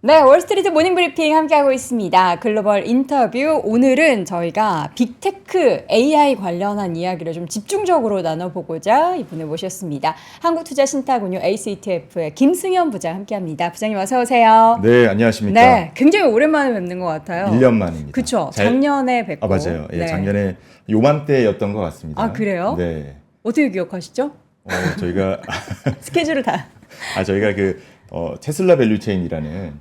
네, 월스트리트 모닝 브리핑 함께하고 있습니다. 글로벌 인터뷰. 오늘은 저희가 빅테크 AI 관련한 이야기를 좀 집중적으로 나눠보고자 이분을 모셨습니다. 한국투자신탁운용 에이스 ETF의 김승현 부장 함께합니다. 부장님 어서 오세요. 네, 안녕하십니까. 네, 굉장히 오랜만에 뵙는 것 같아요. 1년 만입니다. 그렇죠. 작년에 뵙고. 맞아요. 예, 네. 작년에 요맘때였던 것 같습니다. 아, 그래요? 네. 어떻게 기억하시죠? 저희가 스케줄을 다. 저희가 테슬라 밸류체인이라는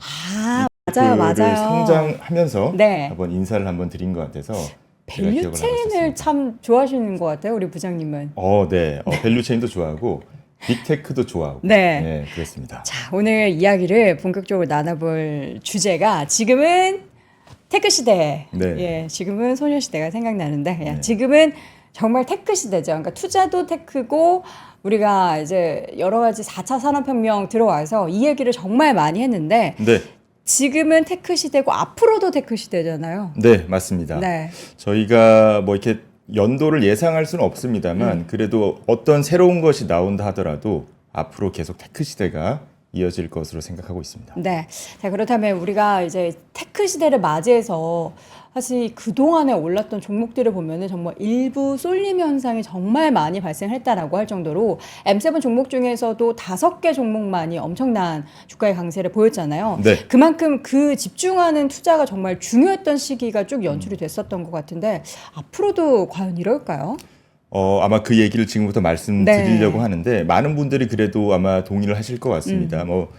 맞아요, 를 맞아요. 성장하면서 네. 한번 인사를 한번 드린 것 같아서 제가 기억을 하고 밸류체인을 있었습니다. 참 좋아하시는 것 같아요, 우리 부장님은. 네. 밸류체인도 좋아하고 빅테크도 좋아하고. 네. 네, 그렇습니다. 자, 오늘 이야기를 본격적으로 나눠볼 주제가 지금은 테크 시대. 네. 예, 지금은 소녀 시대가 생각나는데, 네. 지금은 정말 테크 시대죠. 그러니까 투자도 테크고 우리가 이제 여러 가지 4차 산업혁명 들어와서 이 얘기를 정말 많이 했는데 네. 지금은 테크 시대고 앞으로도 테크 시대잖아요. 네, 맞습니다. 네. 저희가 뭐 이렇게 연도를 예상할 수는 없습니다만 그래도 어떤 새로운 것이 나온다 하더라도 앞으로 계속 테크 시대가 이어질 것으로 생각하고 있습니다. 네. 자, 그렇다면 우리가 이제 테크 시대를 맞이해서 사실 그동안에 올랐던 종목들을 보면은 정말 일부 쏠림 현상이 정말 많이 발생했다라고 할 정도로 M7 종목 중에서도 5개 종목만이 엄청난 주가의 강세를 보였잖아요. 네. 그만큼 그 집중하는 투자가 정말 중요했던 시기가 쭉 연출이 됐었던 것 같은데 앞으로도 과연 이럴까요? 아마 그 얘기를 지금부터 말씀드리려고 네. 하는데 많은 분들이 그래도 아마 동의를 하실 것 같습니다. 뭐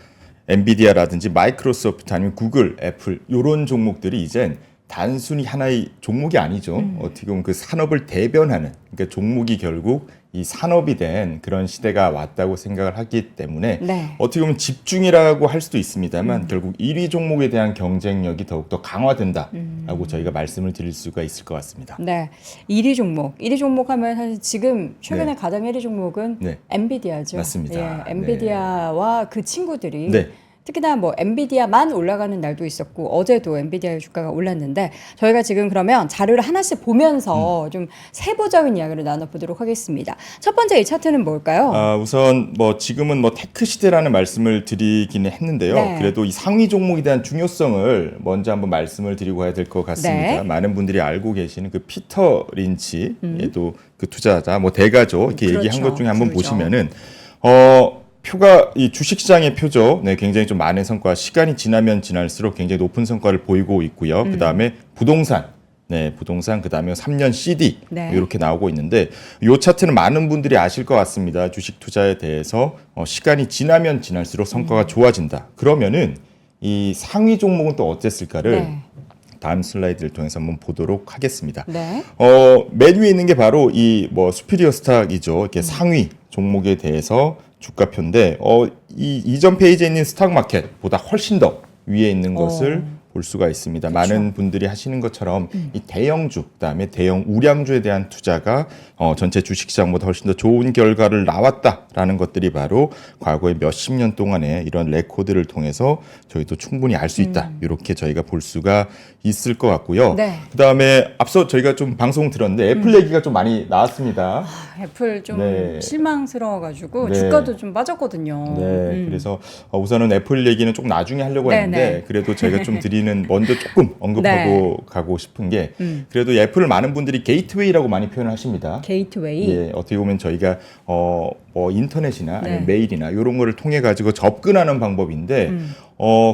엔비디아라든지 마이크로소프트 아니면 구글, 애플 이런 종목들이 이젠 단순히 하나의 종목이 아니죠. 어떻게 보면 그 산업을 대변하는 그러니까 종목이 결국 이 산업이 된 그런 시대가 왔다고 생각을 하기 때문에 네. 어떻게 보면 집중이라고 할 수도 있습니다만 결국 1위 종목에 대한 경쟁력이 더욱더 강화된다라고 저희가 말씀을 드릴 수가 있을 것 같습니다. 네. 1위 종목. 1위 종목 하면 사실 지금 최근에 네. 가장 1위 종목은 네. 엔비디아죠. 맞습니다. 예, 엔비디아와 그 친구들이 네. 특히나 뭐 엔비디아만 올라가는 날도 있었고 어제도 엔비디아의 주가가 올랐는데 저희가 지금 그러면 자료를 하나씩 보면서 좀 세부적인 이야기를 나눠보도록 하겠습니다. 첫 번째 이 차트는 뭘까요? 우선 뭐 지금은 뭐 테크 시대라는 말씀을 드리기는 했는데요. 네. 그래도 이 상위 종목에 대한 중요성을 먼저 한번 말씀을 드리고 가야 될 것 같습니다. 네. 많은 분들이 알고 계시는 그 피터 린치, 얘도 그 투자자, 뭐 대가죠. 이렇게 그렇죠. 얘기한 것 중에 한번 그렇죠. 보시면은 표가 이 주식시장의 표죠. 네, 굉장히 좀 많은 성과, 시간이 지나면 지날수록 굉장히 높은 성과를 보이고 있고요. 그 다음에 부동산. 네, 부동산 그다음에 3년 CD 네. 이렇게 나오고 있는데 이 차트는 많은 분들이 아실 것 같습니다. 주식 투자에 대해서 시간이 지나면 지날수록 성과가 좋아진다. 그러면은 이 상위 종목은 또 어땠을까를 네. 다음 슬라이드를 통해서 한번 보도록 하겠습니다. 네. 맨 위에 있는 게 바로 이 뭐 수피리어 스탁이죠. 이렇게 상위 종목에 대해서 주가표인데 이 이전 페이지에 있는 스탁 마켓보다 훨씬 더 위에 있는 것을 볼 수가 있습니다. 그쵸. 많은 분들이 하시는 것처럼 이 대형주, 그다음에 대형 우량주에 대한 투자가 전체 주식시장보다 훨씬 더 좋은 결과를 나왔다라는 것들이 바로 과거의 몇십 년 동안의 이런 레코드를 통해서 저희도 충분히 알 수 있다. 이렇게 저희가 볼 수가 있을 것 같고요. 네. 그다음에 앞서 저희가 좀 방송 들었는데 애플 얘기가 좀 많이 나왔습니다. 애플 좀 네. 실망스러워가지고 네. 주가도 좀 빠졌거든요. 네, 그래서 우선은 애플 얘기는 조금 나중에 하려고 네, 했는데 네. 그래도 저희가 좀 드리는 먼저 조금 언급하고 가고 싶은 게 그래도 애플을 많은 분들이 게이트웨이라고 많이 표현을 하십니다. 게이트웨이. 예, 어떻게 보면 저희가 뭐 인터넷이나 아니면 네. 메일이나 이런 거를 통해 가지고 접근하는 방법인데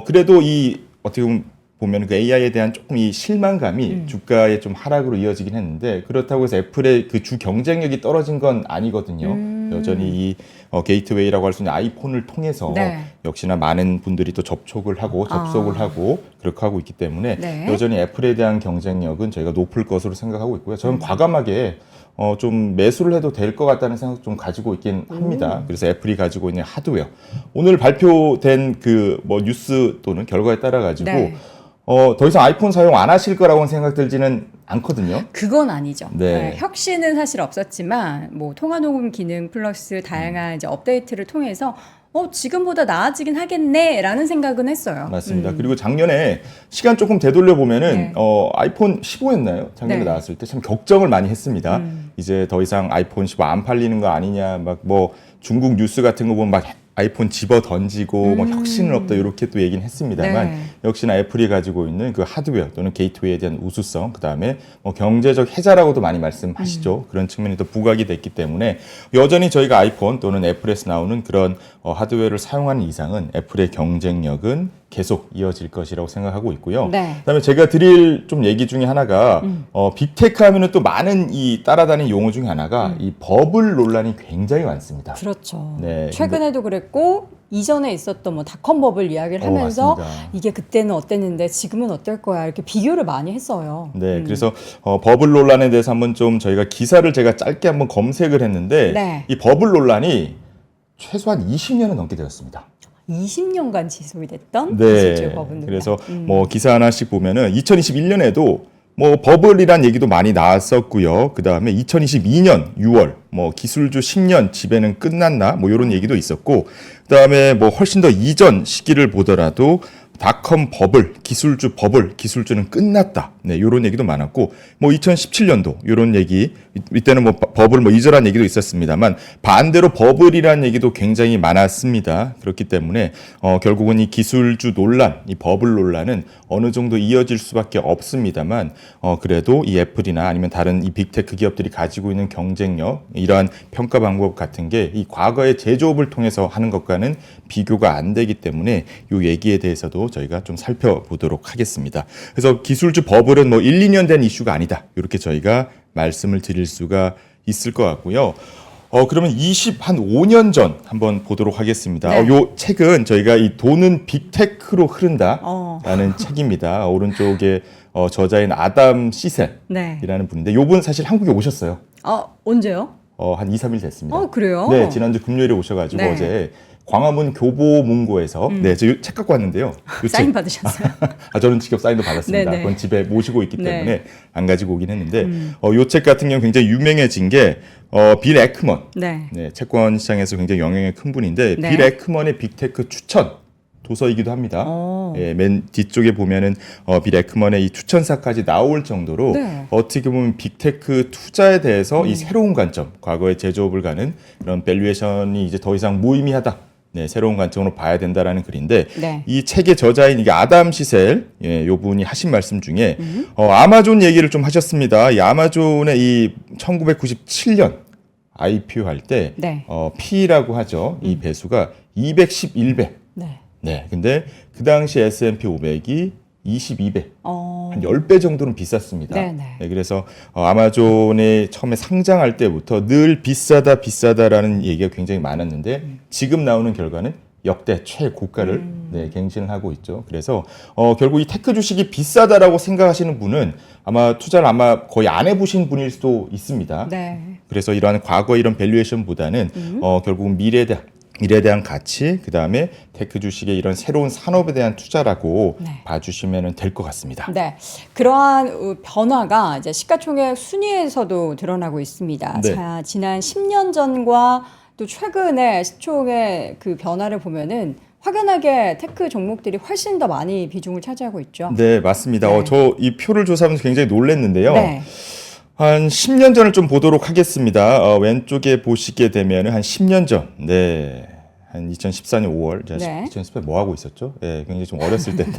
그래도 이 어떻게 보면 그 AI에 대한 조금 이 실망감이 주가의 좀 하락으로 이어지긴 했는데 그렇다고 해서 애플의 그 주 경쟁력이 떨어진 건 아니거든요. 여전히 이 게이트웨이라고 할 수 있는 아이폰을 통해서 네. 역시나 많은 분들이 또 접속을 하고 하고 그렇게 하고 있기 때문에 네. 여전히 애플에 대한 경쟁력은 저희가 높을 것으로 생각하고 있고요. 저는 과감하게 좀 매수를 해도 될 것 같다는 생각 좀 가지고 있긴 합니다. 그래서 애플이 가지고 있는 하드웨어 오늘 발표된 그 뭐 뉴스 또는 결과에 따라 가지고 네. 더 이상 아이폰 사용 안 하실 거라고는 생각 들지는 않거든요. 그건 아니죠. 네. 혁신은 사실 없었지만 뭐 통화 녹음 기능 플러스 다양한 이제 업데이트를 통해서 지금보다 나아지긴 하겠네라는 생각은 했어요. 맞습니다. 그리고 작년에 시간 조금 되돌려 보면은 네. 아이폰 15였나요? 작년에 네. 나왔을 때 참 걱정을 많이 했습니다. 이제 더 이상 아이폰 15 안 팔리는 거 아니냐, 막 뭐 중국 뉴스 같은 거 보면 막 아이폰 집어 던지고 뭐 혁신은 없다 이렇게 또 얘기는 했습니다만 네. 역시나 애플이 가지고 있는 그 하드웨어 또는 게이트웨이에 대한 우수성, 그 다음에 뭐 경제적 해자라고도 많이 말씀하시죠. 그런 측면이 또 부각이 됐기 때문에 여전히 저희가 아이폰 또는 애플에서 나오는 그런 하드웨어를 사용하는 이상은 애플의 경쟁력은 계속 이어질 것이라고 생각하고 있고요. 네. 그다음에 제가 드릴 좀 얘기 중에 하나가 빅테크 하면은 또 많은 이 따라다니는 용어 중에 하나가 이 버블 논란이 굉장히 많습니다. 그렇죠. 네, 최근에도 그랬고 이전에 있었던 뭐 닷컴 버블 이야기를 하면서 맞습니다. 이게 그때는 어땠는데 지금은 어떨 거야 이렇게 비교를 많이 했어요. 네, 그래서 버블 논란에 대해서 한번 좀 저희가 기사를 제가 짧게 한번 검색을 했는데 네. 이 버블 논란이 최소한 20년은 넘게 되었습니다. 20년간 지속이 됐던 네. 기술주의 버블 논란. 그래서 뭐 기사 하나씩 보면은 2021년에도 뭐 버블이란 얘기도 많이 나왔었고요. 그 다음에 2022년 6월 뭐 기술주 10년 지배는 끝났나 뭐 이런 얘기도 있었고, 그 다음에 뭐 훨씬 더 이전 시기를 보더라도 닷컴 버블, 기술주 버블, 기술주는 끝났다. 네, 요런 얘기도 많았고, 뭐 2017년도 요런 얘기, 이때는 뭐 버블 뭐 이전한 얘기도 있었습니다만 반대로 버블이라는 얘기도 굉장히 많았습니다. 그렇기 때문에 결국은 이 기술주 논란, 이 버블 논란은 어느 정도 이어질 수밖에 없습니다만 그래도 이 애플이나 아니면 다른 이 빅테크 기업들이 가지고 있는 경쟁력, 이러한 평가 방법 같은 게 이 과거의 제조업을 통해서 하는 것과는 비교가 안 되기 때문에 이 얘기에 대해서도 저희가 좀 살펴보도록 하겠습니다. 그래서 기술주 버블은 뭐 1, 2년 된 이슈가 아니다. 이렇게 저희가 말씀을 드릴 수가 있을 것 같고요. 그러면 5년 전 한번 보도록 하겠습니다. 네. 요 책은 저희가 이 돈은 빅테크로 흐른다라는 책입니다. 오른쪽에 저자인 아담 시셀이라는 네. 분인데 요분 사실 한국에 오셨어요. 언제요? 한 2, 3일 됐습니다. 그래요? 네, 지난주 금요일에 오셔가지고 네. 어제 광화문 교보문고에서 네, 저 책 갖고 왔는데요. 요 사인 책. 받으셨어요? 저는 직접 사인도 받았습니다. 네네. 그건 집에 모시고 있기 네. 때문에 안 가지고 오긴 했는데 요 책 같은 경우 굉장히 유명해진 게 빌 에크먼. 네. 네, 채권 시장에서 굉장히 영향이 큰 분인데 네. 빌 에크먼의 빅테크 추천 도서이기도 합니다. 예, 맨 뒤쪽에 보면은 빌 에크먼의 이 추천사까지 나올 정도로 네. 어떻게 보면 빅테크 투자에 대해서 이 새로운 관점, 과거의 제조업을 가는 그런 밸류에이션이 이제 더 이상 무의미하다. 네, 새로운 관점으로 봐야 된다라는 글인데 네. 이 책의 저자인 이게 아담 시셀, 요 분이 하신 말씀 중에 아마존 얘기를 좀 하셨습니다. 이 아마존의 이 1997년 IPO 할 때 네. P라고 하죠. 이 배수가 211배. 네. 네. 근데 그 당시 S&P 500이 22배. 한 10배 정도는 비쌌습니다. 네네. 네, 그래서 아마존에 처음에 상장할 때부터 늘 비싸다라는 얘기가 굉장히 많았는데 지금 나오는 결과는 역대 최고가를 네, 갱신을 하고 있죠. 그래서 결국 이 테크 주식이 비싸다라고 생각하시는 분은 아마 투자를 거의 안 해보신 분일 수도 있습니다. 네. 그래서 이러한 과거 이런 밸류에이션보다는 결국은 미래에 대한 가치, 그 다음에 테크 주식의 이런 새로운 산업에 대한 투자라고 네. 봐주시면 될 것 같습니다. 네, 그러한 변화가 이제 시가총액 순위에서도 드러나고 있습니다. 네. 자, 지난 10년 전과 또 최근에 시총의 그 변화를 보면은 확연하게 테크 종목들이 훨씬 더 많이 비중을 차지하고 있죠. 네, 맞습니다. 네. 저 이 표를 조사하면서 굉장히 놀랐는데요. 네. 한 10년 전을 좀 보도록 하겠습니다. 왼쪽에 보시게 되면 한 10년 전, 네, 한 2014년 5월, 제가 네. 2018년 뭐 하고 있었죠? 네, 굉장히 좀 어렸을 때인데.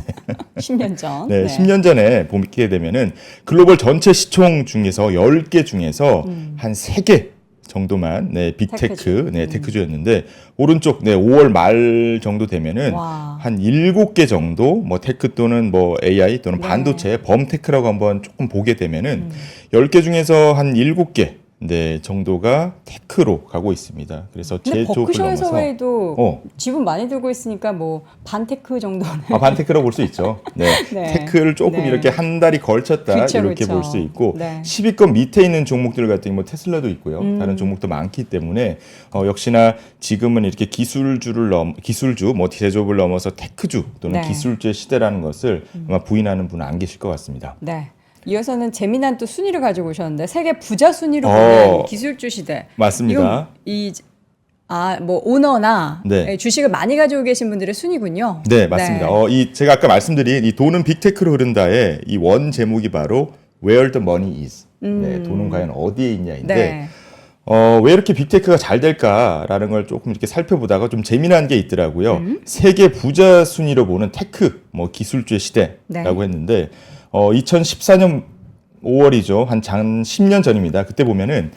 10년 전. 네, 10년 전에 보게 되면은 글로벌 전체 시총 중에서 10개 중에서 한 3개 정도만 네, 빅테크, 테크주. 네, 테크주였는데 오른쪽 네, 5월 말 정도 되면은 와. 한 7개 정도 뭐 테크 또는 뭐 AI 또는 네. 반도체, 범테크라고 한번 조금 보게 되면은 10개 중에서 한 7개 네, 정도가 테크로 가고 있습니다. 그래서 근데 제조업을 버크셔에서 넘어서 외에도 지분 많이 들고 있으니까 뭐 반테크 정도는. 반테크라고 볼 수 있죠. 네. 네. 테크를 조금 네. 이렇게 한 달이 걸쳤다 그렇죠, 이렇게 그렇죠. 볼 수 있고 네. 10위권 밑에 있는 종목들 같은 뭐 테슬라도 있고요. 다른 종목도 많기 때문에 역시나 지금은 이렇게 기술주 뭐 제조업을 넘어서 테크주 또는 네. 기술주의 시대라는 것을 아마 부인하는 분은 안 계실 것 같습니다. 네. 이어서는 재미난 또 순위를 가지고 오셨는데 세계 부자 순위로 보면 기술주 시대. 맞습니다. 뭐 오너나 네. 주식을 많이 가지고 계신 분들의 순위군요. 네, 맞습니다. 제가 아까 말씀드린 이 돈은 빅테크로 흐른다의 이 원 제목이 바로 Where the Money Is. 네, 돈은 과연 어디에 있냐인데 네. 왜 이렇게 빅테크가 잘 될까라는 걸 조금 이렇게 살펴보다가 좀 재미난 게 있더라고요. 세계 부자 순위로 보는 테크 뭐 기술주의 시대라고 네. 했는데 2014년 5월이죠. 한 10년 전입니다. 그때 보면은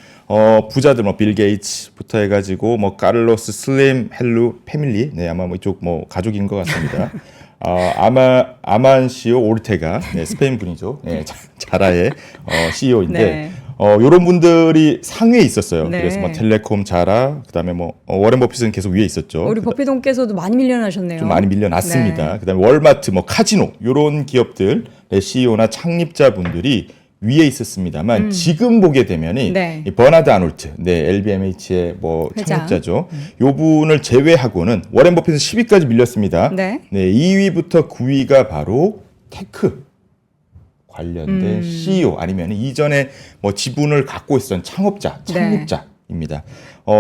부자들 뭐 빌 게이츠부터 해가지고 뭐 카를로스 슬림 헬루 패밀리, 네 아마 뭐 이쪽 뭐 가족인 것 같습니다. 아만시오 오르테가, 네, 스페인 분이죠. 네, 자라의 CEO인데. 네. 요런 분들이 상위에 있었어요. 네. 그래서 뭐 텔레콤, 자라, 그다음에 뭐 워렌 버핏은 계속 위에 있었죠. 우리 버피동께서도 많이 밀려나셨네요. 좀 많이 밀려났습니다. 네. 그다음에 월마트, 뭐 카지노 요런 기업들의 CEO나 창립자분들이 위에 있었습니다만 지금 보게 되면이 네. 이 버나드 아놀트, 네, LVMH의 뭐 회장. 창립자죠. 요 분을 제외하고는 워렌 버핏은 10위까지 밀렸습니다. 네. 네, 2위부터 9위가 바로 테크 관련된 CEO 아니면 이전에 뭐 지분을 갖고 있었던 창업자, 창립자입니다.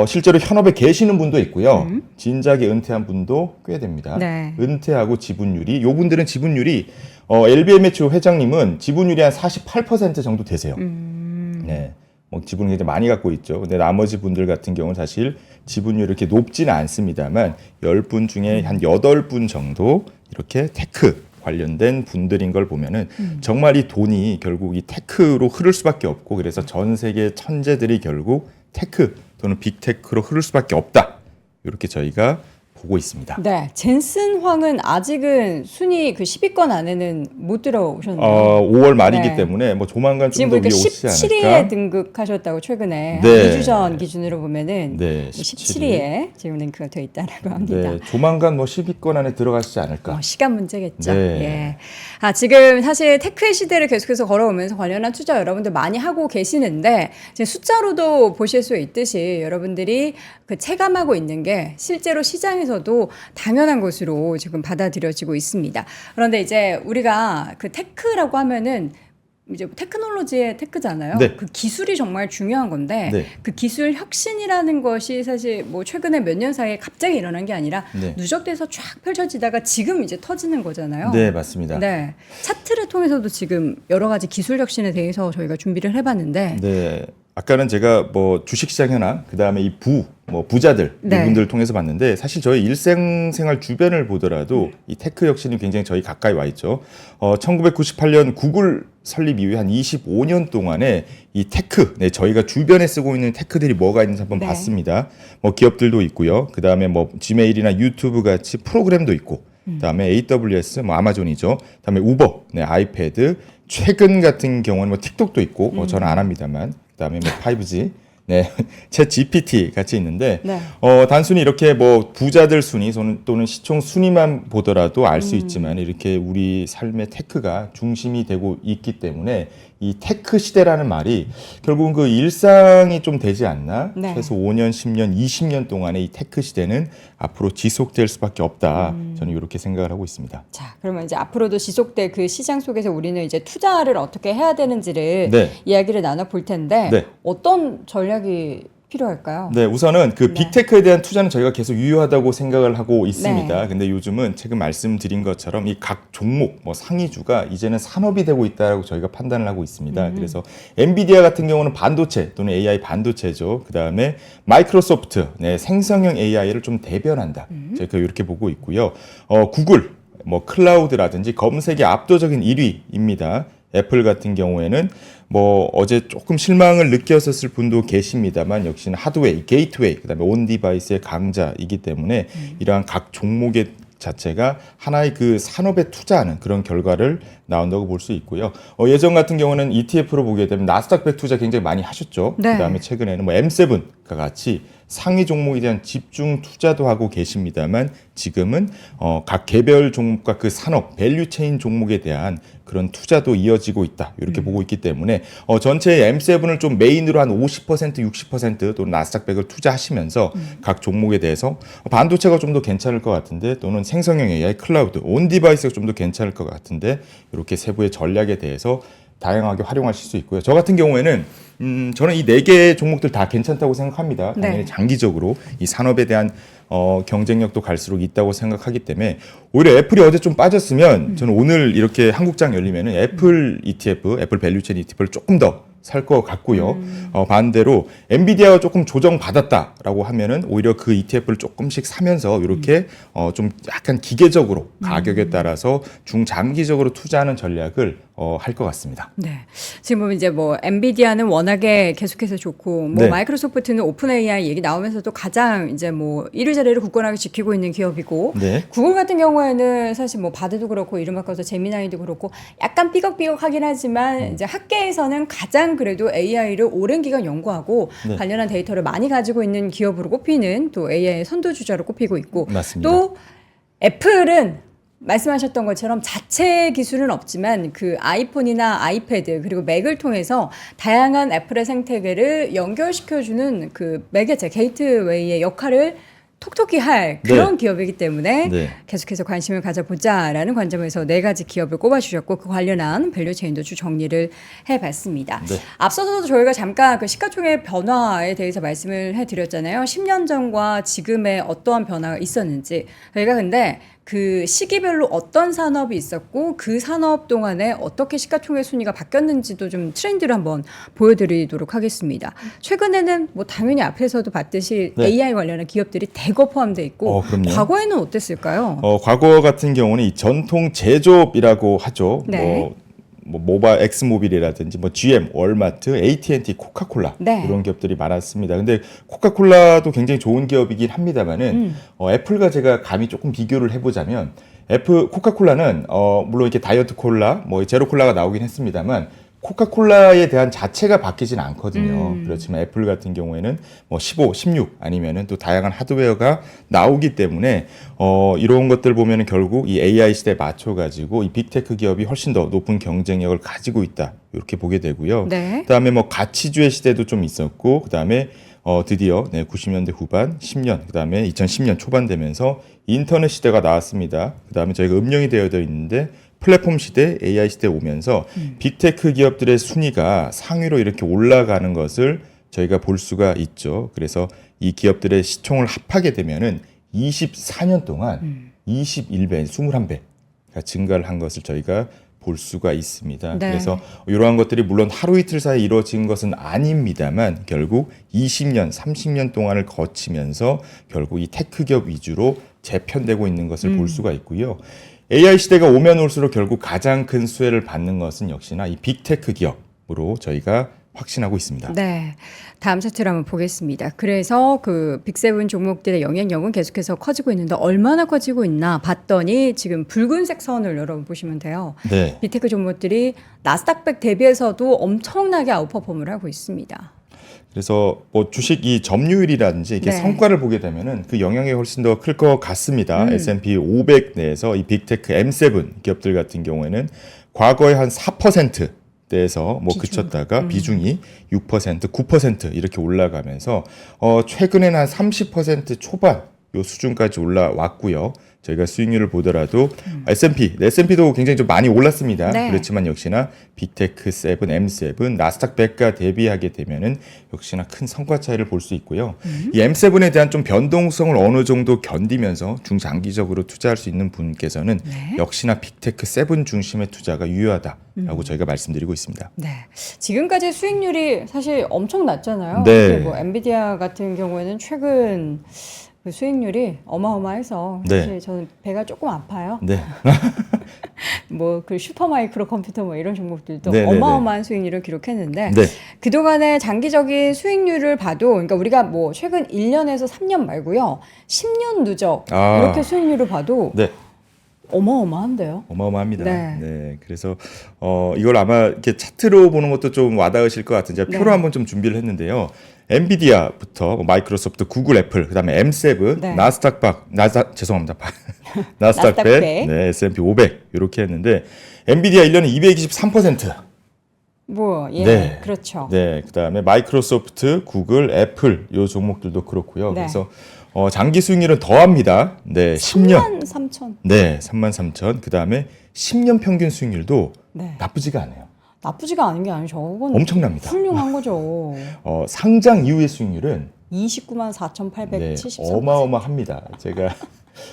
실제로 현업에 계시는 분도 있고요. 진작에 은퇴한 분도 꽤 됩니다. 네. 은퇴하고 지분율이, 요 분들은 지분율이 LVMH 회장님은 지분율이 한 48% 정도 되세요. 네. 뭐 지분을 굉장히 많이 갖고 있죠. 근데 나머지 분들 같은 경우는 사실 지분율이 이렇게 높지는 않습니다만 10분 중에 한 8분 정도 이렇게 테크 관련된 분들인 걸 보면은 정말 이 돈이 결국 이 테크로 흐를 수밖에 없고, 그래서 전 세계 천재들이 결국 테크 또는 빅테크로 흐를 수밖에 없다. 이렇게 저희가 보고 있습니다. 네, 젠슨 황은 아직은 순위 그 10위권 안에는 못 들어오셨네요. 5월 말이기 네. 때문에 뭐 조만간 좀 지금 더 위에 보니까 오시지 17위에 않을까? 등극하셨다고 최근에 네. 2주 전 기준으로 보면은 네, 17위에 지금 랭크가 되어 있다라고 합니다. 네, 조만간 뭐 10위권 안에 들어가시지 않을까? 시간 문제겠죠. 네. 예. 지금 사실 테크의 시대를 계속해서 걸어오면서 관련한 투자 여러분들 많이 하고 계시는데, 지금 숫자로도 보실 수 있듯이 여러분들이 그 체감하고 있는 게 실제로 시장에서도 당연한 것으로 지금 받아들여지고 있습니다. 그런데 이제 우리가 그 테크라고 하면은 이제 테크놀로지의 테크잖아요. 네. 그 기술이 정말 중요한 건데 네. 그 기술 혁신이라는 것이 사실 뭐 최근에 몇 년 사이에 갑자기 일어난 게 아니라 네. 누적돼서 쫙 펼쳐지다가 지금 이제 터지는 거잖아요. 네, 맞습니다. 네. 차트를 통해서도 지금 여러 가지 기술 혁신에 대해서 저희가 준비를 해봤는데, 네. 아까는 제가 뭐 주식시장 현황, 그 다음에 이 부자들, 네. 이분들을 통해서 봤는데, 사실 저희 일생생활 주변을 보더라도 이 테크 혁신이 굉장히 저희 가까이 와 있죠. 1998년 구글 설립 이후에 한 25년 동안에 이 테크, 네, 저희가 주변에 쓰고 있는 테크들이 뭐가 있는지 한번 네. 봤습니다. 뭐 기업들도 있고요. 그 다음에 뭐 지메일이나 유튜브 같이 프로그램도 있고, 그다음에 AWS, 뭐 아마존이죠. 그다음에 우버, 네, 아이패드. 최근 같은 경우는 뭐 틱톡도 있고, 저는 안 합니다만. 그다음에 뭐 5G, 네, 챗 GPT 같이 있는데, 네. 단순히 이렇게 뭐 부자들 순위 또는 시총 순위만 보더라도 알 수 있지만, 이렇게 우리 삶의 테크가 중심이 되고 있기 때문에 이 테크 시대라는 말이 결국은 그 일상이 좀 되지 않나? 네. 최소 5년, 10년, 20년 동안의 이 테크 시대는 앞으로 지속될 수밖에 없다. 저는 이렇게 생각을 하고 있습니다. 자, 그러면 이제 앞으로도 지속될 그 시장 속에서 우리는 이제 투자를 어떻게 해야 되는지를 네. 이야기를 나눠 볼 텐데, 네. 어떤 전략이 필요할까요? 네, 우선은 그 빅테크에 대한 투자는 저희가 계속 유효하다고 생각을 하고 있습니다. 네. 근데 요즘은 지금 말씀드린 것처럼 이 각 종목, 뭐 상위주가 이제는 산업이 되고 있다고 저희가 판단을 하고 있습니다. 그래서 엔비디아 같은 경우는 반도체 또는 AI 반도체죠. 그 다음에 마이크로소프트, 네, 생성형 AI를 좀 대변한다. 저희가 이렇게 보고 있고요. 구글, 뭐 클라우드라든지 검색의 압도적인 1위입니다. 애플 같은 경우에는 뭐 어제 조금 실망을 느꼈었을 분도 계십니다만, 역시나 하드웨이, 게이트웨이, 그다음에 온 디바이스의 강자이기 때문에 이러한 각 종목의 자체가 하나의 그 산업에 투자하는 그런 결과를 나온다고 볼 수 있고요. 예전 같은 경우는 ETF로 보게 되면 나스닥 100 투자 굉장히 많이 하셨죠. 네. 그다음에 최근에는 뭐 M7과 같이 상위 종목에 대한 집중 투자도 하고 계십니다만, 지금은 각 개별 종목과 그 산업, 밸류체인 종목에 대한 그런 투자도 이어지고 있다. 이렇게 보고 있기 때문에 전체 M7을 좀 메인으로 한 50%, 60% 또는 나스닥 100을 투자하시면서 각 종목에 대해서 반도체가 좀 더 괜찮을 것 같은데, 또는 생성형 AI, 클라우드, 온 디바이스가 좀 더 괜찮을 것 같은데, 이렇게 세부의 전략에 대해서 다양하게 활용하실 수 있고요. 저 같은 경우에는 저는 이 4개 종목들 다 괜찮다고 생각합니다. 당연히 네. 장기적으로 이 산업에 대한 경쟁력도 갈수록 있다고 생각하기 때문에, 오히려 애플이 어제 좀 빠졌으면 저는 오늘 이렇게 한국장 열리면은 애플 ETF, 애플 밸류체인 ETF를 조금 더 살 것 같고요. 반대로 엔비디아가 조금 조정받았다라고 하면은 오히려 그 ETF를 조금씩 사면서 이렇게 좀 약간 기계적으로 가격에 따라서 중장기적으로 투자하는 전략을 할 것 같습니다. 네. 지금 보면 이제 뭐 엔비디아는 워낙에 계속해서 좋고 뭐 네. 마이크로소프트는 오픈 AI 얘기 나오면서도 가장 이제 뭐 1위 자리를 굳건하게 지키고 있는 기업이고 네. 구글 같은 경우에는 사실 뭐 바드도 그렇고 이름 바꿔서 제미나이도 그렇고 약간 삐걱삐걱하긴 하지만 이제 학계에서는 가장 그래도 AI를 오랜 기간 연구하고 네. 관련한 데이터를 많이 가지고 있는 기업으로 꼽히는 또 AI 선두주자로 꼽히고 있고 맞습니다. 또 애플은 말씀하셨던 것처럼 자체 기술은 없지만 그 아이폰이나 아이패드 그리고 맥을 통해서 다양한 애플의 생태계를 연결시켜주는 그 매개체 게이트웨이의 역할을 톡톡히 할 그런 기업이기 때문에 네. 계속해서 관심을 가져보자라는 관점에서 네 가지 기업을 꼽아주셨고 그 관련한 밸류체인도 쭉 정리를 해봤습니다. 네. 앞서서도 저희가 잠깐 그 시가총액 변화에 대해서 말씀을 해드렸잖아요. 10년 전과 지금의 어떠한 변화가 있었는지 저희가 근데 그 시기별로 어떤 산업이 있었고 그 산업 동안에 어떻게 시가총액 순위가 바뀌었는지도 좀 트렌드를 한번 보여드리도록 하겠습니다. 최근에는 뭐 당연히 앞에서도 봤듯이 네. AI 관련한 기업들이 대거 포함되어 있고 그럼요. 과거에는 어땠을까요? 과거 같은 경우는 이 전통 제조업이라고 하죠. 네. 모바일 엑스모빌이라든지 뭐 GM, 월마트, AT&T, 코카콜라 네. 이런 기업들이 많았습니다. 근데 코카콜라도 굉장히 좋은 기업이긴 합니다만은 애플과 제가 감히 조금 비교를 해보자면 코카콜라는 물론 이렇게 다이어트 콜라, 뭐 제로 콜라가 나오긴 했습니다만 코카콜라에 대한 자체가 바뀌진 않거든요. 그렇지만 애플 같은 경우에는 뭐 15, 16 아니면은 또 다양한 하드웨어가 나오기 때문에 이런 것들 보면은 결국 이 AI 시대에 맞춰 가지고 이 빅테크 기업이 훨씬 더 높은 경쟁력을 가지고 있다. 이렇게 보게 되고요. 네. 그다음에 뭐 가치주의 시대도 좀 있었고 그다음에 드디어 90년대 후반, 10년, 그다음에 2010년 초반 되면서 인터넷 시대가 나왔습니다. 그다음에 저희가 음영이 되어 있는데 플랫폼 시대, AI 시대에 오면서 빅테크 기업들의 순위가 상위로 이렇게 올라가는 것을 저희가 볼 수가 있죠. 그래서 이 기업들의 시총을 합하게 되면은 24년 동안 21배, 21배가 증가를 한 것을 저희가 볼 수가 있습니다. 네. 그래서 이러한 것들이 물론 하루 이틀 사이에 이루어진 것은 아닙니다만 결국 20년, 30년 동안을 거치면서 결국 이 테크 기업 위주로 재편되고 있는 것을 볼 수가 있고요. AI 시대가 오면 올수록 결국 가장 큰 수혜를 받는 것은 역시나 이 빅테크 기업으로 저희가 확신하고 있습니다. 네. 다음 차트를 한번 보겠습니다. 그래서 그 빅세븐 종목들의 영향력은 계속해서 커지고 있는데 얼마나 커지고 있나 봤더니 지금 붉은색 선을 여러분 보시면 돼요. 네. 빅테크 종목들이 나스닥백 대비해서도 엄청나게 아웃퍼폼을 하고 있습니다. 그래서 뭐 주식 이 점유율이라든지 이렇게 네. 성과를 보게 되면은 그 영향이 훨씬 더 클 것 같습니다. S&P 500 내에서 이 빅테크 M7 기업들 같은 경우에는 과거에 한 4%대에서 뭐 그쳤다가 비중이 6%, 9% 이렇게 올라가면서 최근에는 한 30% 초반 요 수준까지 올라왔고요. 저희가 수익률을 보더라도 S&P도 굉장히 좀 많이 올랐습니다. 네. 그렇지만 역시나 빅테크 7, M7, 나스닥 100과 대비하게 되면은 역시나 큰 성과 차이를 볼 수 있고요. 이 M7에 대한 좀 변동성을 어느 정도 견디면서 중장기적으로 투자할 수 있는 분께서는 네. 역시나 빅테크 7 중심의 투자가 유효하다라고 저희가 말씀드리고 있습니다. 네. 지금까지 수익률이 사실 엄청 낮잖아요. 네. 특히 뭐 엔비디아 같은 경우에는 최근 그 수익률이 어마어마해서 네. 사실 저는 배가 조금 아파요. 네. 뭐 그 슈퍼마이크로 컴퓨터 뭐 이런 종목들도 네네네. 어마어마한 수익률을 기록했는데 네. 그동안의 장기적인 수익률을 봐도 그러니까 우리가 뭐 최근 1년에서 3년 말고요. 10년 누적 이렇게 수익률을 봐도 네. 어마어마한데요. 어마어마합니다. 네. 네. 그래서 이걸 아마 이렇게 차트로 보는 것도 좀 와닿으실 것 같은 제가 표로 네. 한번 좀 준비를 했는데요. 엔비디아부터 마이크로소프트, 구글, 애플, 그다음에 M7, 네. 죄송합니다. 나스닥 나스닥 100, 100. 네, S&P 500 이렇게 했는데 엔비디아 1년에 223%. 뭐 예, 네. 그렇죠. 네, 그다음에 마이크로소프트, 구글, 애플 요 종목들도 그렇고요. 네. 그래서 장기 수익률은 더합니다. 네, 10년. 33,000. 네, 33,000. 그다음에 10년 평균 수익률도 네. 나쁘지가 않아요. 나쁘지가 않은 게 아니고 저건 엄청납니다. 훌륭한 거죠. 상장 이후의 수익률은 29만 4,873. 어마어마합니다. 제가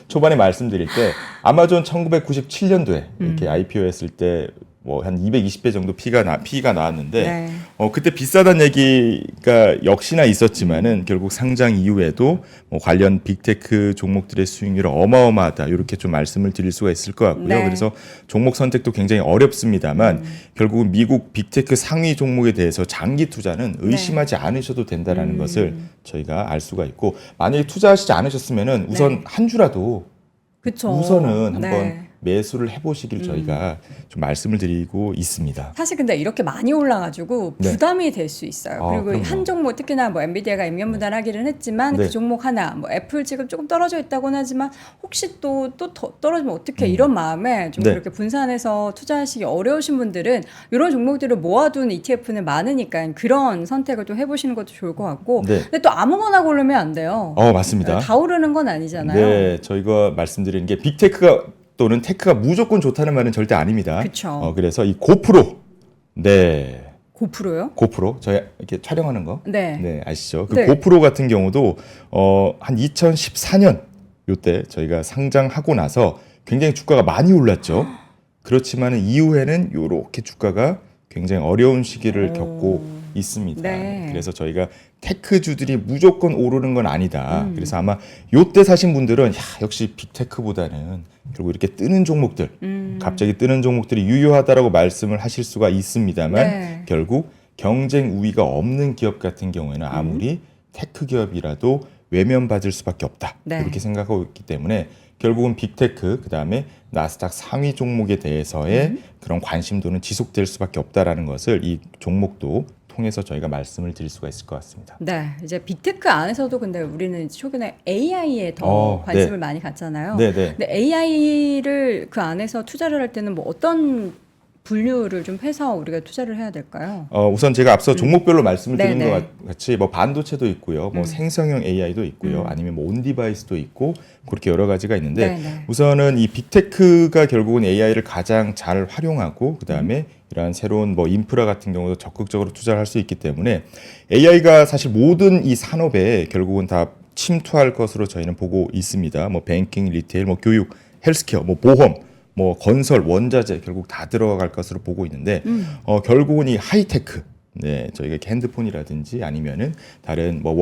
초반에 말씀드릴 때 아마존 1997년도에 이렇게 IPO 했을 때 뭐 한 220배 정도 피가 나왔는데 네. 그때 비싸다는 얘기가 역시나 있었지만은 결국 상장 이후에도 뭐 관련 빅테크 종목들의 수익률이 어마어마하다 이렇게 좀 말씀을 드릴 수가 있을 것 같고요. 네. 그래서 종목 선택도 굉장히 어렵습니다만 결국은 미국 빅테크 상위 종목에 대해서 장기 투자는 의심하지 않으셔도 된다라는 것을 저희가 알 수가 있고 만약에 투자하시지 않으셨으면은 우선 네. 한 주라도 그쵸. 우선은 한번 네. 매수를 해보시길 저희가 좀 말씀을 드리고 있습니다. 사실 근데 이렇게 많이 올라가지고 네. 부담이 될 수 있어요. 아, 그리고 그럼요. 한 종목 특히나 뭐 엔비디아가 임면분할하기는 했지만 네. 그 종목 하나, 뭐 애플 지금 조금 떨어져 있다고는 하지만 혹시 또 더 떨어지면 어떻게 이런 마음에 좀 네. 그렇게 분산해서 투자하시기 어려우신 분들은 이런 종목들을 모아둔 ETF는 많으니까 그런 선택을 좀 해보시는 것도 좋을 것 같고. 네. 근데 또 아무거나 고르면 안 돼요. 맞습니다. 다 오르는 건 아니잖아요. 네, 저희가 말씀드리는 게 빅테크가 또는 테크가 무조건 좋다는 말은 절대 아닙니다. 그쵸. 그래서 이 고프로, 네, 고프로요? 고프로 저희 이렇게 촬영하는 거, 네. 아시죠? 그 네. 고프로 같은 경우도 한 2014년 요때 저희가 상장하고 나서 굉장히 주가가 많이 올랐죠. 그렇지만 이후에는 요렇게 주가가 굉장히 어려운 시기를 겪고 있습니다. 네. 그래서 저희가 테크주들이 무조건 오르는 건 아니다. 그래서 아마 요때 사신 분들은 역시 빅테크보다는 결국 이렇게 뜨는 종목들, 갑자기 뜨는 종목들이 유효하다라고 말씀을 하실 수가 있습니다만 네. 결국 경쟁 우위가 없는 기업 같은 경우에는 아무리 테크 기업이라도 외면받을 수밖에 없다. 네. 이렇게 생각하고 있기 때문에 결국은 빅테크 그다음에 나스닥 상위 종목에 대해서의 그런 관심도는 지속될 수밖에 없다라는 것을 이 종목도 통해서 저희가 말씀을 드릴 수가 있을 것 같습니다. 네, 이제 빅테크 안에서도 근데 우리는 최근에 AI에 더 관심을 네. 많이 갖잖아요. 네, 네. 근데 AI를 그 안에서 투자를 할 때는 뭐 어떤 분류를 좀 해서 우리가 투자를 해야 될까요? 우선 제가 앞서 종목별로 말씀을 드린 네네. 것 같이 뭐 반도체도 있고요, 뭐 생성형 AI도 있고요, 아니면 뭐 온디바이스도 있고 그렇게 여러 가지가 있는데 네네. 우선은 이 빅테크가 결국은 AI를 가장 잘 활용하고 그 다음에 이러한 새로운 뭐 인프라 같은 경우도 적극적으로 투자를 할 수 있기 때문에 AI가 사실 모든 이 산업에 결국은 다 침투할 것으로 저희는 보고 있습니다. 뭐 뱅킹, 리테일, 뭐 교육, 헬스케어, 뭐 보험. 뭐 건설, 원자재 결국 다 들어갈 것으로 보고 있는데 결국은 이 하이테크, 네, 저희가 이렇게 핸드폰이라든지 아니면은 다른 뭐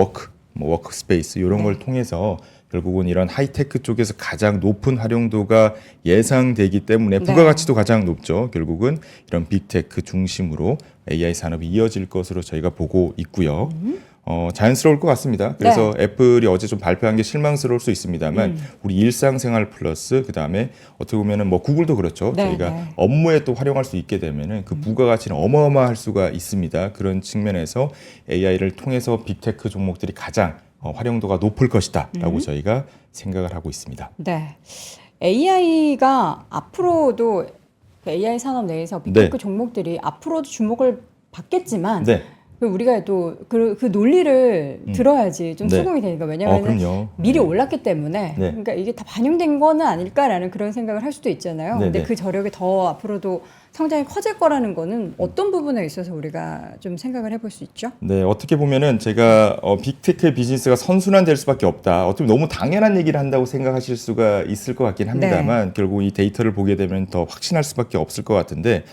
워크스페이스 이런 걸 통해서 결국은 이런 하이테크 쪽에서 가장 높은 활용도가 예상되기 때문에 부가가치도 가장 높죠. 결국은 이런 빅테크 중심으로 AI 산업이 이어질 것으로 저희가 보고 있고요. 자연스러울 것 같습니다. 그래서 애플이 어제 좀 발표한 게 실망스러울 수 있습니다만 우리 일상생활 플러스 그다음에 어떻게 보면은 뭐 구글도 그렇죠. 네, 저희가 네. 업무에 또 활용할 수 있게 되면은 그 부가가치는 어마어마할 수가 있습니다. 그런 측면에서 AI를 통해서 빅테크 종목들이 가장 활용도가 높을 것이다라고 저희가 생각을 하고 있습니다. 네, AI가 앞으로도 그 AI 산업 내에서 빅테크 네. 종목들이 앞으로도 주목을 받겠지만 네. 우리가 또 그 논리를 들어야지 좀 네. 수긍이 되니까 왜냐하면 그럼요. 미리 올랐기 때문에 네. 그러니까 이게 다 반영된 거는 아닐까라는 그런 생각을 할 수도 있잖아요. 네, 근데 네. 그 저력이 더 앞으로도 성장이 커질 거라는 거는 어떤 부분에 있어서 우리가 좀 생각을 해볼 수 있죠? 네, 어떻게 보면은 제가 빅테크의 비즈니스가 선순환될 수밖에 없다. 어떻게 보면 너무 당연한 얘기를 한다고 생각하실 수가 있을 것 같긴 합니다만 결국 이 데이터를 보게 되면 더 확신할 수밖에 없을 것 같은데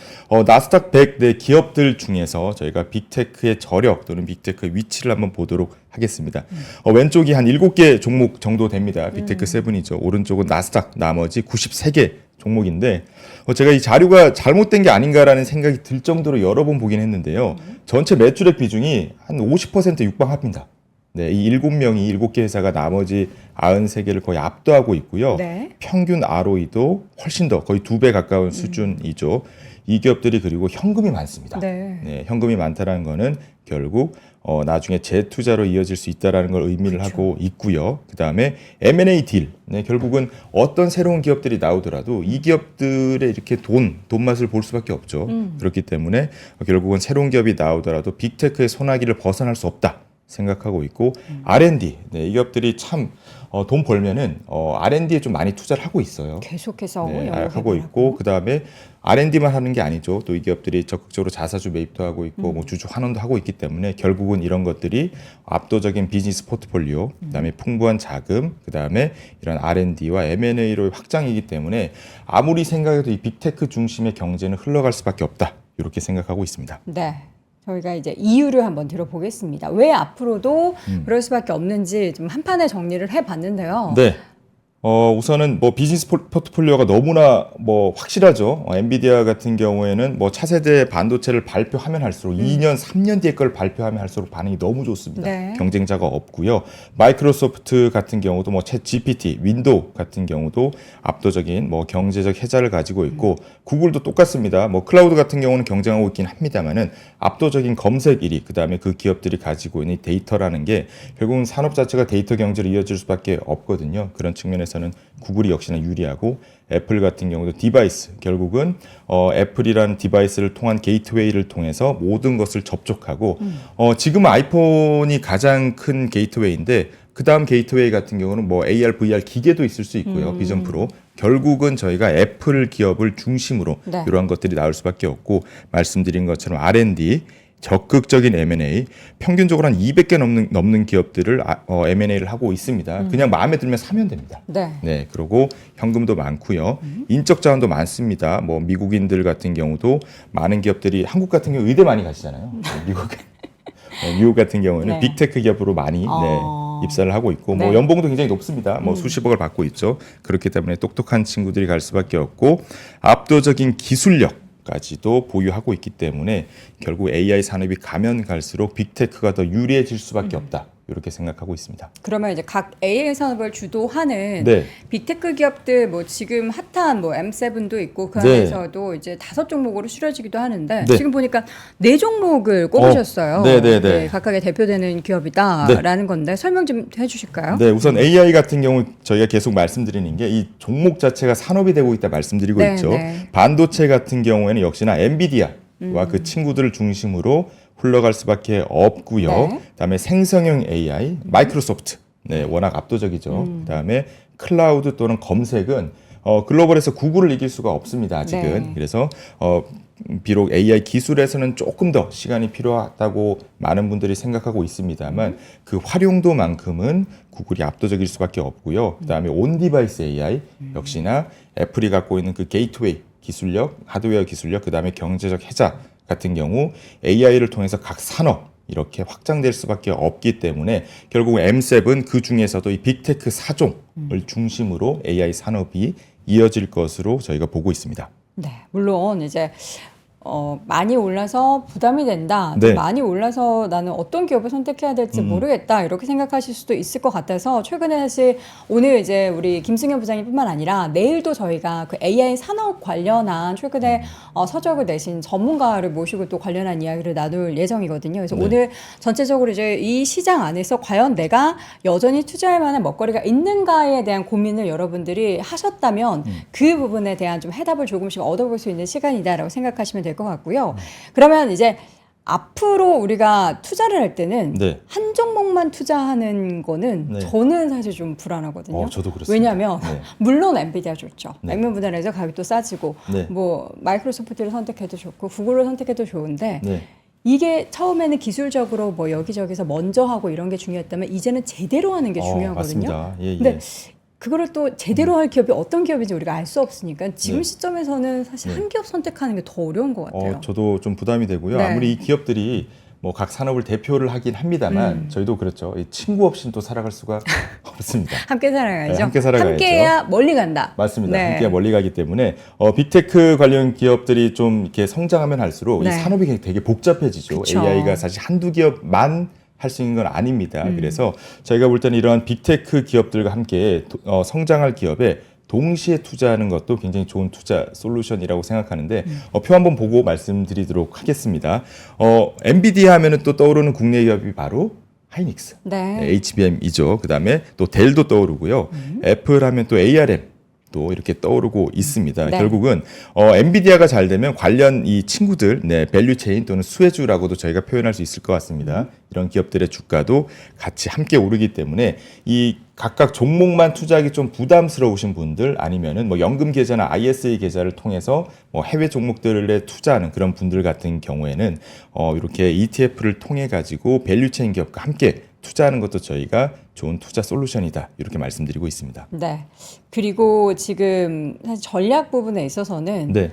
나스닥 100 네, 기업들 중에서 저희가 빅테크의 저력 또는 빅테크의 위치를 한번 보도록 하겠습니다. 왼쪽이 한 7개 종목 정도 됩니다. 빅테크 7이죠. 오른쪽은 나스닥 나머지 93개 종목인데 제가 이 자료가 잘못된 게 아닌가라는 생각이 들 정도로 여러 번 보긴 했는데요. 전체 매출액 비중이 한 50% 육박합니다. 네, 이 7명이 7개 회사가 나머지 93개를 거의 압도하고 있고요. 네. 평균 ROE도 훨씬 더 거의 2배 가까운 수준이죠. 이 기업들이 그리고 현금이 많습니다. 네. 현금이 많다라는 거는 결국 나중에 재투자로 이어질 수 있다라는 걸 의미를 그렇죠. 하고 있고요. 그다음에 M&A 딜. 네, 결국은 어떤 새로운 기업들이 나오더라도 이 기업들의 이렇게 돈 맛을 볼 수밖에 없죠. 그렇기 때문에 결국은 새로운 기업이 나오더라도 빅테크의 소나기를 벗어날 수 없다. 생각하고 있고 R&D 네, 이 기업들이 참 돈 벌면은 R&D에 좀 많이 투자를 하고 있어요. 계속해서 네, 영업 하고 있고 그 다음에 R&D만 하는 게 아니죠. 또 이 기업들이 적극적으로 자사주 매입도 하고 있고 뭐 주주 환원도 하고 있기 때문에 결국은 이런 것들이 압도적인 비즈니스 포트폴리오, 그다음에 풍부한 자금, 그다음에 이런 R&D와 M&A로 확장이기 때문에 아무리 생각해도 이 빅테크 중심의 경제는 흘러갈 수밖에 없다. 이렇게 생각하고 있습니다. 네. 저희가 이제 이유를 한번 들어보겠습니다. 왜 앞으로도 그럴 수밖에 없는지 좀 한 판에 정리를 해봤는데요. 네. 우선은 뭐 비즈니스 포트폴리오가 너무나 뭐 확실하죠. 엔비디아 같은 경우에는 뭐 차세대 반도체를 발표하면 할수록 2년, 3년 뒤에 걸 발표하면 할수록 반응이 너무 좋습니다. 네. 경쟁자가 없고요. 마이크로소프트 같은 경우도 뭐 챗 GPT, 윈도우 같은 경우도 압도적인 뭐 경제적 혜자를 가지고 있고 구글도 똑같습니다. 뭐 클라우드 같은 경우는 경쟁하고 있긴 합니다만은 압도적인 검색 1위, 그다음에 그 기업들이 가지고 있는 데이터라는 게 결국은 산업 자체가 데이터 경제로 이어질 수밖에 없거든요. 그런 측면에서는 구글이 역시나 유리하고 애플 같은 경우도 디바이스, 결국은 애플이라는 디바이스를 통한 게이트웨이를 통해서 모든 것을 접촉하고 지금 아이폰이 가장 큰 게이트웨이인데 그 다음 게이트웨이 같은 경우는 뭐 AR, VR 기계도 있을 수 있고요. 비전 프로. 결국은 저희가 애플 기업을 중심으로 네. 이러한 것들이 나올 수밖에 없고 말씀드린 것처럼 R&D, 적극적인 M&A, 평균적으로 한 200개 넘는 기업들을 M&A를 하고 있습니다. 그냥 마음에 들면 사면 됩니다. 네. 네, 그리고 현금도 많고요. 인적 자원도 많습니다. 뭐 미국인들 같은 경우도 많은 기업들이 한국 같은 경우 의대 많이 가시잖아요. 미국 같은 경우는 네. 빅테크 기업으로 많이 입사를 하고 있고 뭐 네. 연봉도 굉장히 높습니다. 뭐 수십억을 받고 있죠. 그렇기 때문에 똑똑한 친구들이 갈 수밖에 없고 압도적인 기술력까지도 보유하고 있기 때문에 결국 AI 산업이 가면 갈수록 빅테크가 더 유리해질 수밖에 없다. 이렇게 생각하고 있습니다. 그러면 이제 각 AI 산업을 주도하는 네. 빅테크 기업들 뭐 지금 핫한 뭐 M7도 있고 그 네. 안에서도 이제 5종목으로 추려지기도 하는데 네. 지금 보니까 4종목을 꼽으셨어요. 네. 각각의 대표되는 기업이다라는 건데 설명 좀 해주실까요? 네, 우선 AI 같은 경우 저희가 계속 말씀드리는 게 이 종목 자체가 산업이 되고 있다 말씀드리고 네, 있죠. 네. 반도체 같은 경우에는 역시나 엔비디아와 그 친구들을 중심으로 흘러갈 수밖에 없고요. 네. 그다음에 생성형 AI, 마이크로소프트, 네, 워낙 압도적이죠. 그다음에 클라우드 또는 검색은 글로벌에서 구글을 이길 수가 없습니다. 아직은. 네. 그래서 비록 AI 기술에서는 조금 더 시간이 필요하다고 많은 분들이 생각하고 있습니다만 그 활용도만큼은 구글이 압도적일 수밖에 없고요. 그다음에 온 디바이스 AI 역시나 애플이 갖고 있는 그 게이트웨이 기술력, 하드웨어 기술력, 그다음에 경제적 혜자 같은 경우 AI를 통해서 각 산업 이렇게 확장될 수밖에 없기 때문에 결국 M7 그 중에서도 이 빅테크 4종을 중심으로 AI 산업이 이어질 것으로 저희가 보고 있습니다. 네, 물론 이제 많이 올라서 부담이 된다. 또 네. 많이 올라서 나는 어떤 기업을 선택해야 될지 모르겠다. 이렇게 생각하실 수도 있을 것 같아서 최근에 사실 오늘 이제 우리 김승현 부장님뿐만 아니라 내일도 저희가 그 AI 산업 관련한 최근에 서적을 내신 전문가를 모시고 또 관련한 이야기를 나눌 예정이거든요. 그래서 네. 오늘 전체적으로 이제 이 시장 안에서 과연 내가 여전히 투자할 만한 먹거리가 있는가에 대한 고민을 여러분들이 하셨다면 그 부분에 대한 좀 해답을 조금씩 얻어볼 수 있는 시간이다라고 생각하시면 될 것 같고요. 그러면 이제 앞으로 우리가 투자를 할 때는 네. 한 종목만 투자하는 거는 네. 저는 사실 좀 불안하거든요. 저도 그렇습니다. 왜냐하면 네. 물론 엔비디아 좋죠. 네. 액면 분할해서 가격이 또 싸지고 네. 뭐 마이크로소프트를 선택해도 좋고 구글을 선택해도 좋은데 네. 이게 처음에는 기술적으로 뭐 여기저기서 먼저 하고 이런 게 중요했다면 이제는 제대로 하는 게 중요하거든요. 맞습니다. 예, 예. 근데 그거를 또 제대로 할 기업이 어떤 기업인지 우리가 알 수 없으니까 지금 네. 시점에서는 사실 네. 한 기업 선택하는 게 더 어려운 것 같아요. 저도 좀 부담이 되고요. 네. 아무리 이 기업들이 뭐 각 산업을 대표를 하긴 합니다만 저희도 그렇죠. 이 친구 없이는 또 살아갈 수가 없습니다. 함께 살아가야죠. 네, 함께 살아가야죠. 함께해야 멀리 간다. 맞습니다. 네. 함께 멀리 가기 때문에 빅테크 관련 기업들이 좀 이렇게 성장하면 할수록 네. 이 산업이 되게 복잡해지죠. 그쵸. AI가 사실 한두 기업만 할 수 있는 건 아닙니다. 그래서 저희가 볼 때는 이러한 빅테크 기업들과 함께 성장할 기업에 동시에 투자하는 것도 굉장히 좋은 투자 솔루션이라고 생각하는데 표 한번 보고 말씀드리도록 하겠습니다. 엔비디아 하면은 또 떠오르는 국내 기업이 바로 하이닉스, 네. HBM이죠. 그다음에 또 델도 떠오르고요. 애플 하면 또 ARM 또 이렇게 떠오르고 있습니다. 네. 결국은 엔비디아가 잘 되면 관련 이 친구들, 밸류 체인 또는 수혜주라고도 저희가 표현할 수 있을 것 같습니다. 이런 기업들의 주가도 같이 함께 오르기 때문에 이 각각 종목만 투자하기 좀 부담스러우신 분들 아니면은 뭐 연금 계좌나 ISA 계좌를 통해서 뭐 해외 종목들에 투자하는 그런 분들 같은 경우에는 이렇게 ETF를 통해 가지고 밸류체인 기업과 함께 투자하는 것도 저희가 좋은 투자 솔루션이다 이렇게 말씀드리고 있습니다. 네. 그리고 지금 사실 전략 부분에 있어서는 네.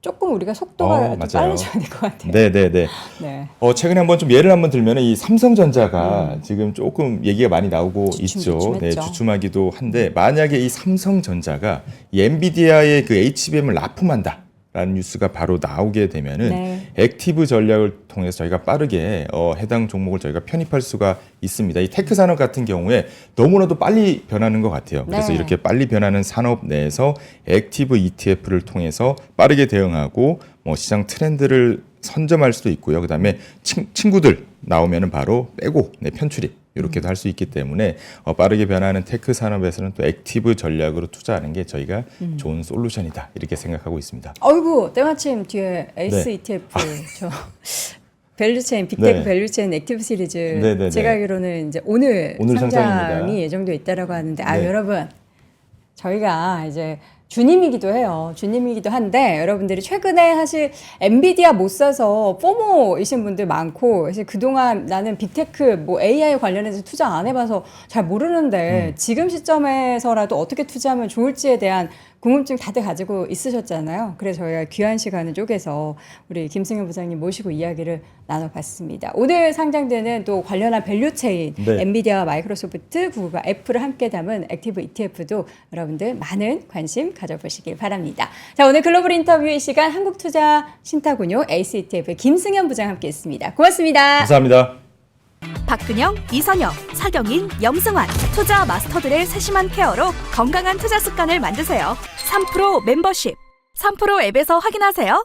조금 우리가 속도가 좀 맞아요. 빨라져야 될 것 같아요. 네네네. 네. 최근에 한번 좀 예를 한번 들면 이 삼성전자가 지금 조금 얘기가 많이 나오고 있죠. 네, 주춤했죠. 주춤하기도 한데 만약에 이 삼성전자가 이 엔비디아의 그 HBM을 납품한다. 라는 뉴스가 바로 나오게 되면은 네. 액티브 전략을 통해서 저희가 빠르게 해당 종목을 저희가 편입할 수가 있습니다. 이 테크 산업 같은 경우에 너무나도 빨리 변하는 것 같아요. 그래서 네. 이렇게 빨리 변하는 산업 내에서 액티브 ETF를 통해서 빠르게 대응하고 뭐 시장 트렌드를 선점할 수도 있고요. 그다음에 친구들 나오면은 바로 빼고 편출입 이렇게도 할 수 있기 때문에 빠르게 변하는 테크 산업에서는 또 액티브 전략으로 투자하는 게 저희가 좋은 솔루션이다 이렇게 생각하고 있습니다. 어이구 때마침 뒤에 에이스 네. ETF 저 밸류체인 빅테크 네. 밸류체인 액티브 시리즈 네네네. 제가 알기로는 이제 오늘 상장이 상장입니다. 예정돼 있다라고 하는데 네. 여러분 저희가 이제 주님이기도 해요. 주님이기도 한데 여러분들이 최근에 사실 엔비디아 못 사서 포모이신 분들 많고 사실 그동안 나는 빅테크 뭐 AI 관련해서 투자 안 해봐서 잘 모르는데 지금 시점에서라도 어떻게 투자하면 좋을지에 대한 궁금증 다들 가지고 있으셨잖아요. 그래서 저희가 귀한 시간을 쪼개서 우리 김승현 부장님 모시고 이야기를 나눠봤습니다. 오늘 상장되는 또 관련한 밸류체인 네. 엔비디아와 마이크로소프트, 구글과 애플을 함께 담은 액티브 ETF도 여러분들 많은 관심 가져보시길 바랍니다. 자, 오늘 글로벌 인터뷰의 시간 한국투자 신탁운용 에이스 ETF의 김승현 부장 함께했습니다. 고맙습니다. 감사합니다. 박근영, 이선영, 사경인, 염승환 투자 마스터들의 세심한 케어로 건강한 투자 습관을 만드세요. 3프로 멤버십 3프로 앱에서 확인하세요.